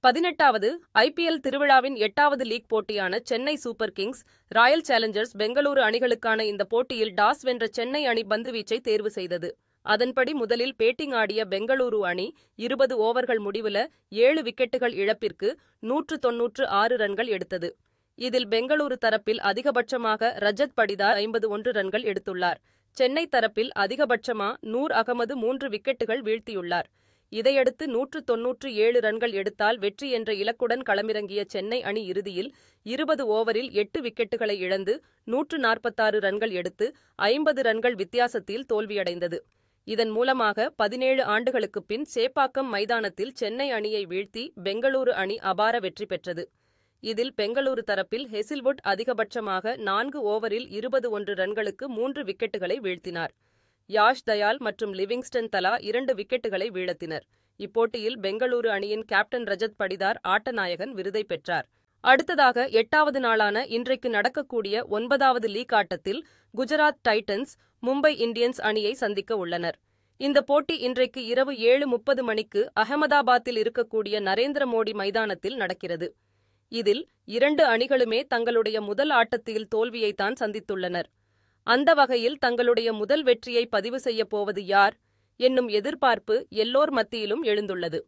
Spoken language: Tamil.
18வது ஐபிஎல் திருவிழாவின் 8வது லீக் போட்டியான Chennai Super Kings, Royal Challengers Bengaluru அணிகளுக்கான இந்த போட்டியில் டாஸ் வென்ற சென்னை அணி பந்துவீச்சை தேர்வு செய்தது. அதன்படி முதலில் பேட்டிங் ஆடிய பெங்களூரு அணி 20 ஓவர்கள் முடிவுல 7 விக்கெட்டுகள் இழப்பிற்கு 196 ரன்கள் எடுத்தது. இதில் பெங்களூரு தரப்பில் அதிகபட்சமாக ரஜத் படிதார் 51 ரன்கள் எடுத்துள்ளார். சென்னை தரப்பில் அதிகபட்சமா நூர் அகமது 3 விக்கெட்டுகள் வீழ்த்தியுள்ளார். இதையடுத்து 197 ரன்கள் எடுத்தால் வெற்றி என்ற இலக்குடன் களமிறங்கிய சென்னை அணி இறுதியில் 20 ஓவரில் 8 விக்கெட்டுகளை இழந்து 146 ரன்கள் எடுத்து 50 ரன்கள் வித்தியாசத்தில் தோல்வியடைந்தது. இதன் மூலமாக 17 ஆண்டுகளுக்குப் பின் சேப்பாக்கம் மைதானத்தில் சென்னை அணியை வீழ்த்தி பெங்களூரு அணி அபார வெற்றி பெற்றது. இதில் பெங்களூரு தரப்பில் ஹெசில்வுட் அதிகபட்சமாக 4 ஓவரில் 21 ரன்களுக்கு 3 விக்கெட்டுகளை வீழ்த்தினார். யாஷ் தயால் மற்றும் லிவிங்ஸ்டன் தலா 2 விக்கெட்டுகளை வீழ்த்தினர். இப்போட்டியில் பெங்களூரு அணியின் கேப்டன் ரஜத் படிதார் ஆட்டநாயகன் விருதை பெற்றார். அடுத்ததாக 8வது நாளான இன்றைக்கு நடக்கக்கூடிய 9வது லீக் ஆட்டத்தில் குஜராத் டைட்டன்ஸ் மும்பை இந்தியன்ஸ் அணியை சந்திக்க உள்ளனர். இந்த போட்டி இன்றைக்கு இரவு 7:30 மணிக்கு அகமதாபாத்தில் இருக்கக்கூடிய நரேந்திர மோடி மைதானத்தில் நடக்கிறது. இதில் 2 அணிகளுமே தங்களுடைய முதல் ஆட்டத்தில் தோல்வியைத்தான் சந்தித்துள்ளனர். அந்த வகையில் தங்களுடைய முதல் வெற்றியை பதிவு செய்யப் போவது யார் என்னும் எதிர்பார்ப்பு எல்லோர் மத்தியிலும் எழுந்துள்ளது.